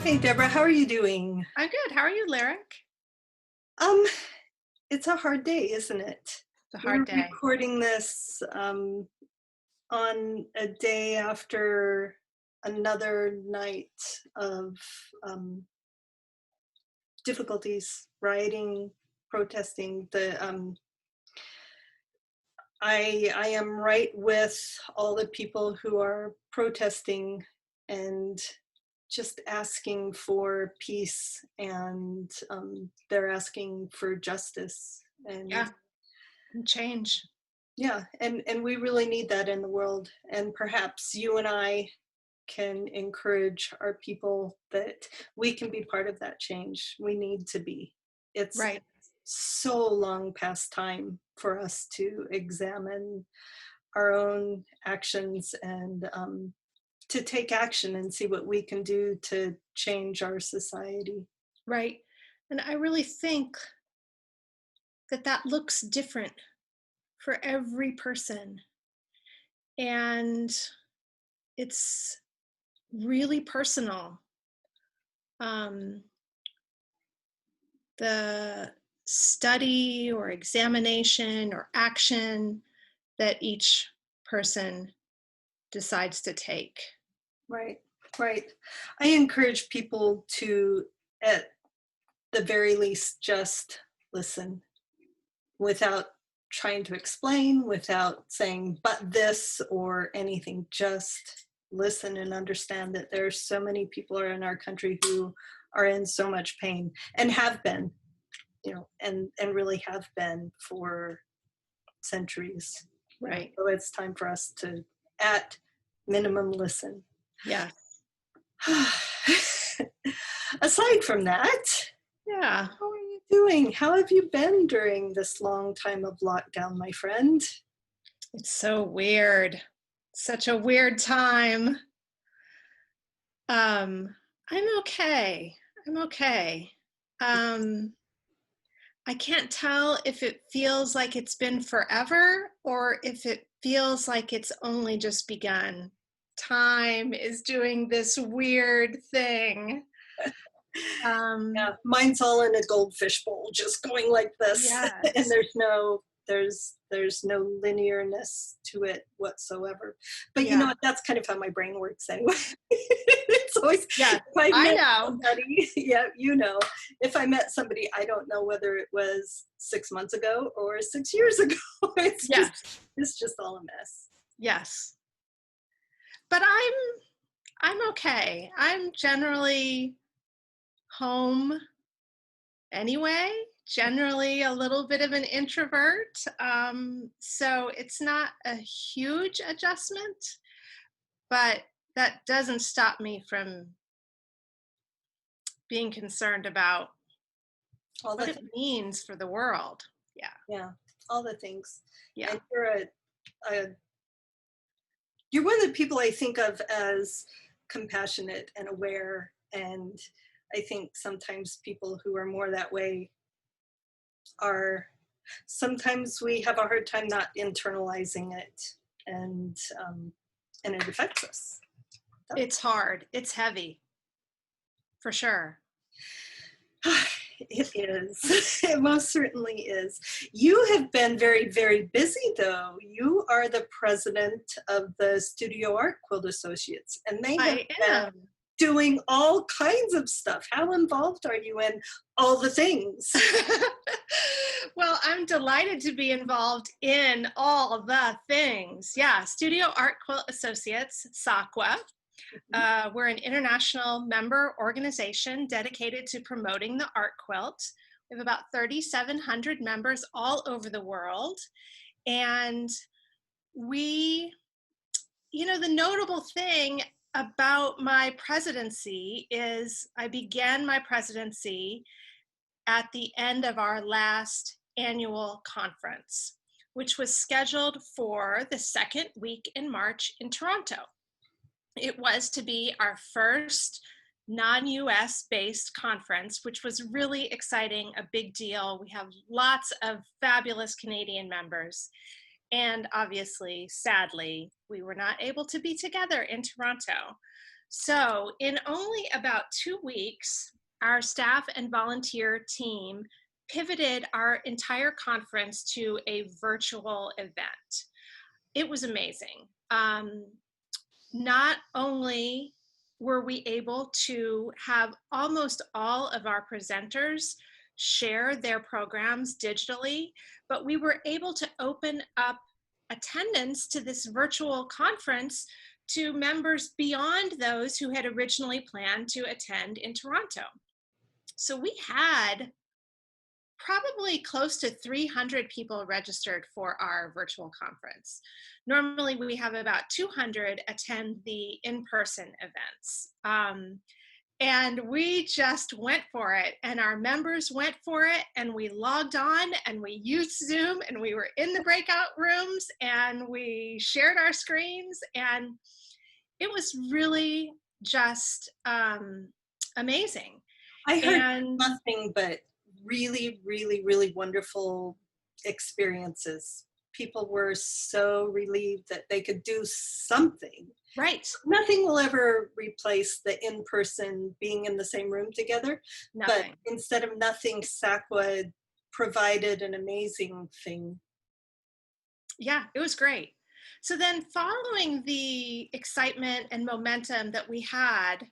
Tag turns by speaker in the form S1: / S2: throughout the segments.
S1: Hey Deborah, how are you doing?
S2: I'm good. How are you, Lyric?
S1: Um, it's a hard day, isn't it?
S2: It's a hard
S1: We're
S2: day.
S1: recording this on a day after another night of um, difficulties, rioting, protesting. I am right with all the people who are protesting and just asking for peace, and they're asking for justice. And
S2: Yeah, and change.
S1: yeah, and we really need that in the world. And perhaps you and I can encourage our people that we can be part of that change. We need to be. It's
S2: Right.
S1: so long past time for us to examine our own actions and to take action and see what we can do to change our society.
S2: Right. And I really think that that looks different for every person. And it's really personal. Um, the study or examination or action that each person decides to take.
S1: Right, right. I encourage people to, at the very least, just listen without trying to explain, without saying, but this or anything. Just listen and understand that there are so many people in our country who are in so much pain and have been, and really have been for centuries.
S2: Right.
S1: So it's time for us to, at minimum, listen.
S2: Yeah.
S1: Aside from that,
S2: Yeah.
S1: how are you doing? How have you been during this long time of lockdown, my friend?
S2: It's so weird. Such a weird time. Um, I'm okay. I'm okay. Um, I can't tell if it feels like it's been forever or if it feels like it's only just begun. Time is doing this weird thing.
S1: Yeah,
S2: Um,
S1: mine's all in a goldfish bowl, just going like this, and
S2: yes.
S1: there's no linearness to it whatsoever. But you know
S2: Yeah.
S1: what? That's kind of how my brain works anyway. It's always,
S2: Yes.
S1: if I
S2: I
S1: met
S2: know.
S1: somebody, yeah, if I met somebody, I don't know whether it was 6 months ago or 6 years ago. It's just
S2: Yes.
S1: it's just all a mess.
S2: Yes. But I'm okay. I'm generally home anyway, generally a little bit of an introvert. So it's not a huge adjustment, but that doesn't stop me from being concerned about
S1: All
S2: what
S1: the
S2: it
S1: things,
S2: means for the world. Yeah.
S1: yeah, all the things.
S2: Yeah.
S1: And a you're one of the people I think of as compassionate and aware. And I think sometimes people who are more that way are, sometimes we have a hard time not internalizing it, and and it affects us.
S2: It's hard. It's heavy for sure.
S1: It is. It most certainly is. You have been very, very busy, though. You are the president of the Studio Art Quilt Associates, and they have
S2: I
S1: been
S2: am.
S1: doing all kinds of stuff. How involved are you in all the things?
S2: Well, I'm delighted to be involved in all the things. Yeah, Studio Art Quilt Associates, SAQA. We're an international member organization dedicated to promoting the art quilt. We have about 3,700 members all over the world. And we, the notable thing about my presidency is I began my presidency at the end of our last annual conference, which was scheduled for the second week in March in Toronto. It was to be our first non-US based conference, which was really exciting, a big deal. We have lots of fabulous Canadian members. And obviously, sadly, we were not able to be together in Toronto. So in only about 2 weeks, our staff and volunteer team pivoted our entire conference to a virtual event. It was amazing. Not only were we able to have almost all of our presenters share their programs digitally, but we were able to open up attendance to this virtual conference to members beyond those who had originally planned to attend in Toronto. So we had probably close to 300 people registered for our virtual conference. Normally, we have about 200 attend the in-person events. And we just went for it, and our members went for it, and we logged on, and we used Zoom, and we were in the breakout rooms, and we shared our screens, and it was really just amazing.
S1: I heard
S2: And
S1: nothing but really, really, really wonderful experiences. People were so relieved that they could do something.
S2: right,
S1: Nothing will ever replace the in-person being in the same room together.
S2: nothing.
S1: But instead of nothing, SAQA provided an amazing thing.
S2: Yeah, it was great. So then, following the excitement and momentum that we had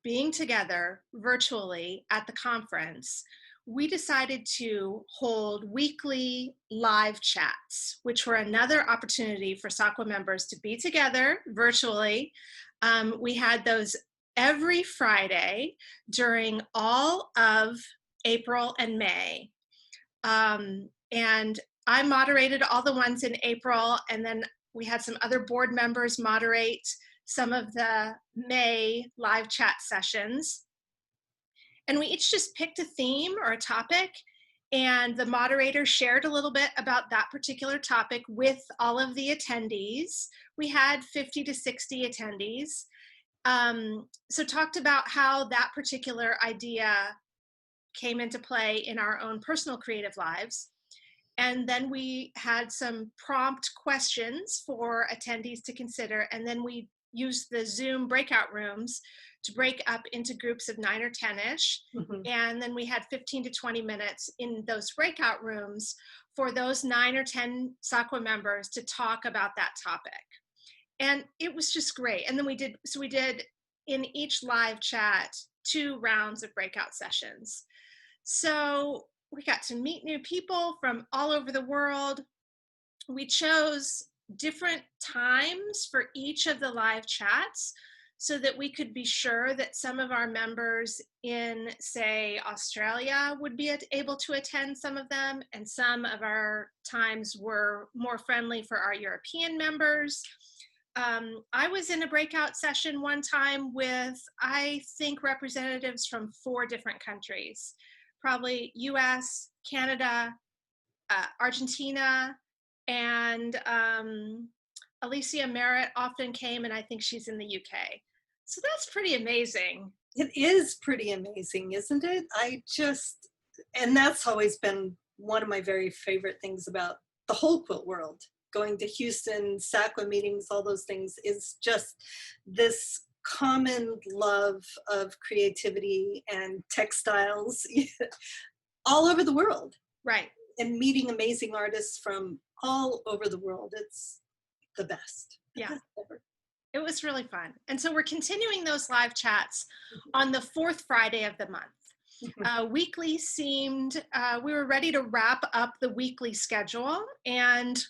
S2: being together virtually at the conference, we decided to hold weekly live chats, which were another opportunity for SAQA members to be together virtually. We had those every Friday during all of April and May. And I moderated all the ones in April, and then we had some other board members moderate some of the May live chat sessions. And we each just picked a theme or a topic, and the moderator shared a little bit about that particular topic with all of the attendees. We had 50 to 60 attendees. So talked about how that particular idea came into play in our own personal creative lives. And then we had some prompt questions for attendees to consider. And then we used the Zoom breakout rooms to break up into groups of 9 or 10-ish.
S1: Mhm.
S2: And then we had 15 to 20 minutes in those breakout rooms for those 9 or 10 SAQA members to talk about that topic. And it was just great. And then we did in each live chat 2 rounds of breakout sessions. So we got to meet new people from all over the world. We chose different times for each of the live chats so that we could be sure that some of our members in, say, Australia would be able to attend some of them, and some of our times were more friendly for our European members. I was in a breakout session one time with, I think, representatives from 4 different countries. Probably US, Canada, Argentina, and Alicia Merritt often came, and I think she's in the UK. So that's pretty amazing.
S1: It is pretty amazing, isn't it? And that's always been one of my very favorite things about the whole quilt world. Going to Houston, SAQA meetings, all those things is just this common love of creativity and textiles all over the world,
S2: Right.
S1: and meeting amazing artists from all over the world. It's the best.
S2: Yeah. It was really fun. And so we're continuing those live chats on the 4th Friday of the month. Weekly seemed, we were ready to wrap up the weekly schedule, and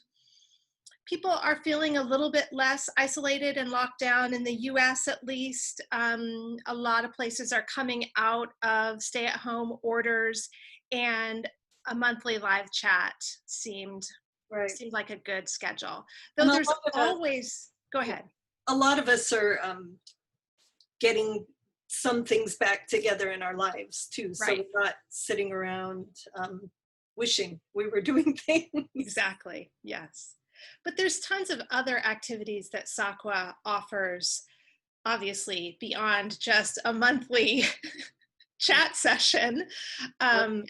S2: people are feeling a little bit less isolated and locked down in the US, at least. A lot of places are coming out of stay-at-home orders, and a monthly live chat seemed like a good schedule. Though
S1: And
S2: there's always, go ahead.
S1: A lot of us are getting some things back together in our lives too. So
S2: Right.
S1: we're not sitting around wishing we were doing things.
S2: Exactly, yes. But there's tons of other activities that SAQA offers, obviously, beyond just a monthly chat session,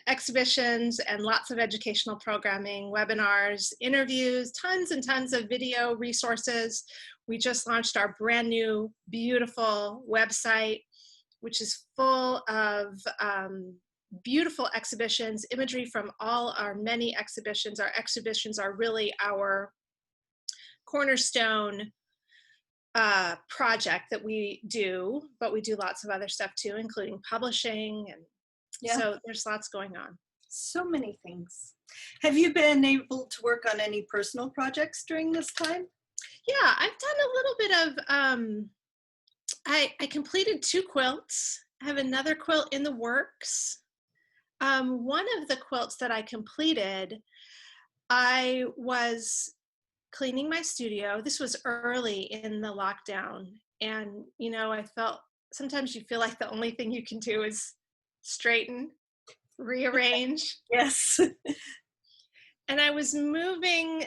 S2: exhibitions and lots of educational programming, webinars, interviews, tons and tons of video resources. We just launched our brand new, beautiful website, which is full of beautiful exhibitions, imagery from all our many exhibitions. Our exhibitions are really our cornerstone project that we do, but we do lots of other stuff too, including publishing. And so there's lots going on.
S1: So many things. Have you been able to work on any personal projects during this time?
S2: Yeah, I've done a little bit of, I completed 2 quilts. I have another quilt in the works. One of the quilts that I completed, I was cleaning my studio. This was early in the lockdown. And, you know, I felt sometimes you feel like the only thing you can do is straighten, rearrange.
S1: Yes.
S2: And I was moving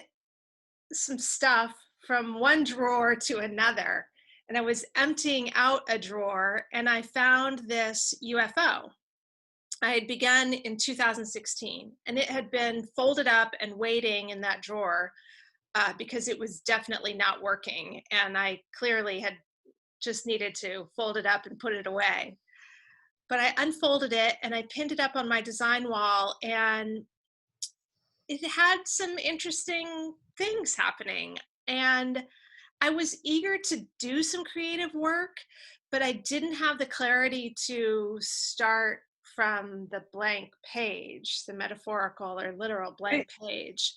S2: some stuff from one drawer to another. And I was emptying out a drawer and I found this UFO. I had begun in 2016 and it had been folded up and waiting in that drawer because it was definitely not working. And I clearly had just needed to fold it up and put it away. But I unfolded it and I pinned it up on my design wall, and it had some interesting things happening. And I was eager to do some creative work, but I didn't have the clarity to start from the blank page, the metaphorical or literal blank page.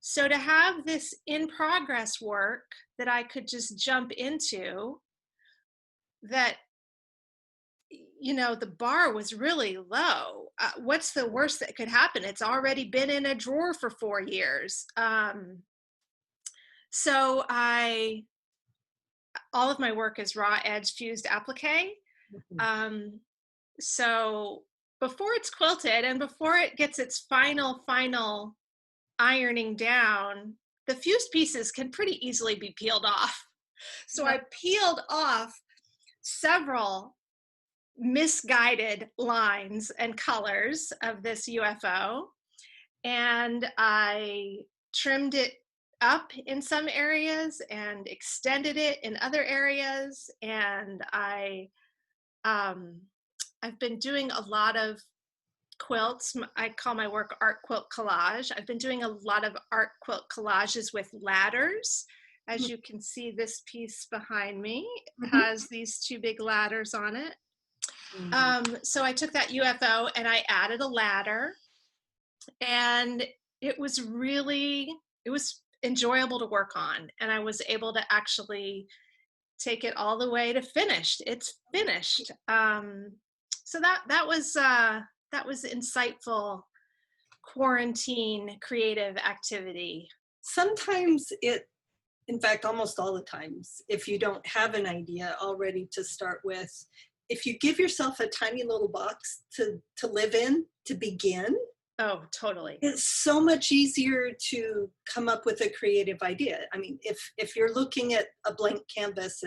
S2: So to have this in progress work that I could just jump into, that, you know, the bar was really low. What's the worst that could happen? It's already been in a drawer for 4 years. So all of my work is raw edge fused applique. So before it's quilted and before it gets its final ironing down, the fused pieces can pretty easily be peeled off. So I peeled off several misguided lines and colors of this UFO, and I trimmed it up in some areas and extended it in other areas. And I've been doing a lot of quilts. I call my work art quilt collage. I've been doing a lot of art quilt collages with ladders. As you can see, this piece behind me has these 2 big ladders on it. So I took that UFO and I added a ladder, and it was enjoyable to work on. And I was able to actually take it all the way to finished. It's finished. So that was insightful quarantine creative activity.
S1: Sometimes in fact, almost all the times, if you don't have an idea already to start with, if you give yourself a tiny little box to live in, to begin.
S2: Oh, totally.
S1: It's so much easier to come up with a creative idea. I mean, if you're looking at a blank canvas,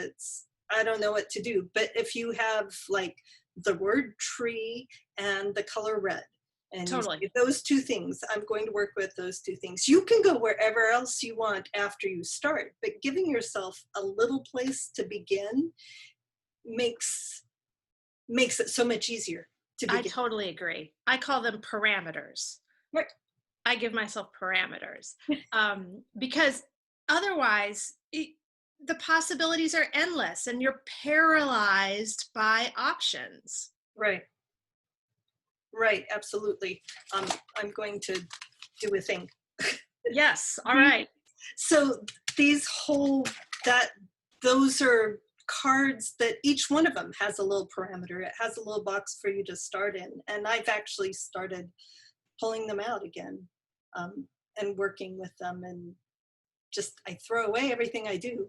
S1: I don't know what to do. But if you have like the word tree and the color red, and
S2: totally.
S1: Those 2 things, I'm going to work with those 2 things. You can go wherever else you want after you start, but giving yourself a little place to begin makes it so much easier to begin.
S2: I totally agree. I call them parameters.
S1: Right.
S2: I give myself parameters because otherwise the possibilities are endless and you're paralyzed by options.
S1: Right. Right, absolutely. I'm going to do a thing.
S2: Yes, all right.
S1: So those are cards that each one of them has a little parameter. It has a little box for you to start in. And I've actually started pulling them out again and working with them, and just, I throw away everything I do.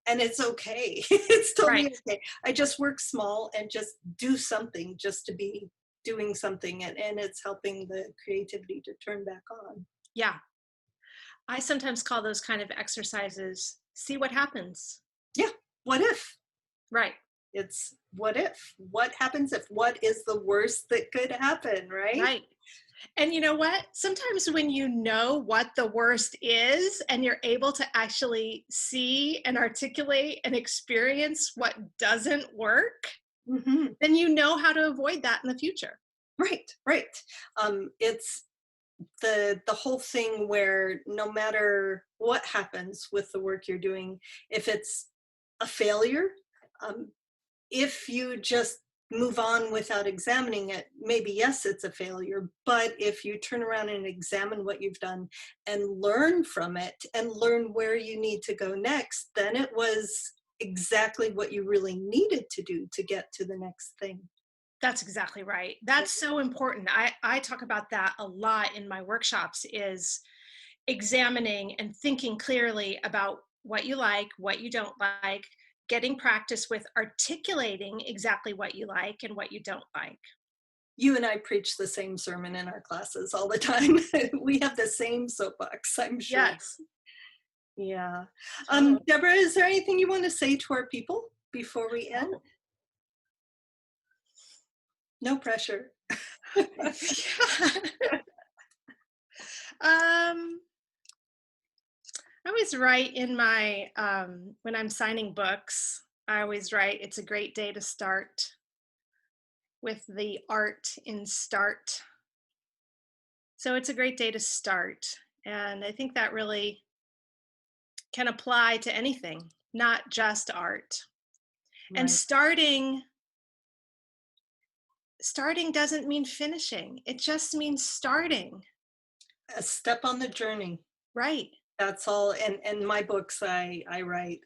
S1: And it's okay. It's totally okay. I just work small and just do something just to be doing something, and it's helping the creativity to turn back on.
S2: Yeah. I sometimes call those kind of exercises, see what happens.
S1: Yeah. What if?
S2: Right.
S1: It's what if? What happens if? What is the worst that could happen, right?
S2: Right. And you know what? Sometimes when you know what the worst is and you're able to actually see and articulate and experience what doesn't work,
S1: Hmm.
S2: then you know how to avoid that in the future.
S1: Right, right. It's the whole thing where no matter what happens with the work you're doing, if it's a failure, um, if you just move on without examining it, maybe yes, it's a failure. But if you turn around and examine what you've done and learn from it and learn where you need to go next, then it was exactly what you really needed to do to get to the next thing.
S2: That's exactly right. That's so important. I talk about that a lot in my workshops is examining and thinking clearly about what you like, what you don't like, getting practice with articulating exactly what you like and what you don't like.
S1: You and I preach the same sermon in our classes all the time. We have the same soapbox, I'm sure.
S2: Yes,
S1: Yeah.
S2: totally.
S1: Deborah, is there anything you want to say to our people before we end?
S2: Oh.
S1: No pressure.
S2: um, I always write in my when I'm signing books. I always write, "It's a great day to start," with the art in start. So it's a great day to start, and I think that really can apply to anything, not just art. And
S1: Right.
S2: starting doesn't mean finishing. It just means starting.
S1: A step on the journey.
S2: Right.
S1: That's all. And my books, I write.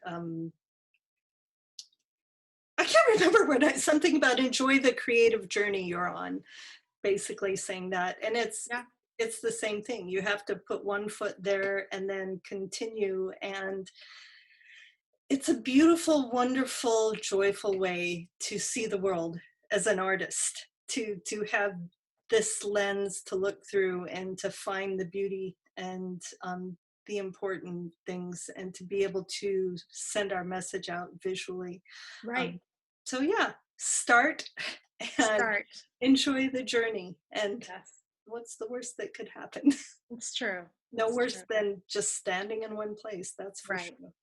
S1: I can't remember what something about enjoy the creative journey you're on. Basically saying that, and
S2: Yeah.
S1: it's the same thing. You have to put one foot there and then continue, and it's a beautiful, wonderful, joyful way to see the world as an artist, to have this lens to look through and to find the beauty and the important things, and to be able to send our message out visually.
S2: Right.
S1: um, so yeah, start and
S2: Start.
S1: enjoy the journey. And
S2: Yes.
S1: what's the worst that could happen?
S2: It's true.
S1: No
S2: It's
S1: worse
S2: true.
S1: than just standing in one place, that's for
S2: Right.
S1: sure.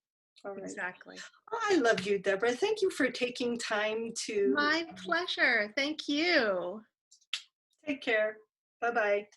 S1: All right.
S2: Exactly.
S1: I love you, Deborah. Thank you for taking time to
S2: My pleasure. Thank you.
S1: take care. Bye bye.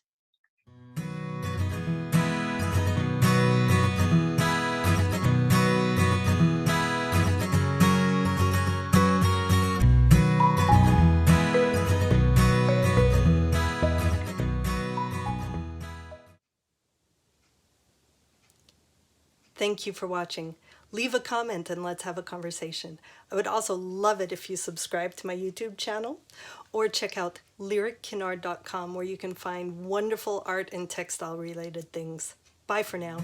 S1: Thank you for watching. Leave a comment and let's have a conversation. I would also love it if you subscribe to my YouTube channel or check out lyrickinard.com, where you can find wonderful art and textile related things. Bye for now.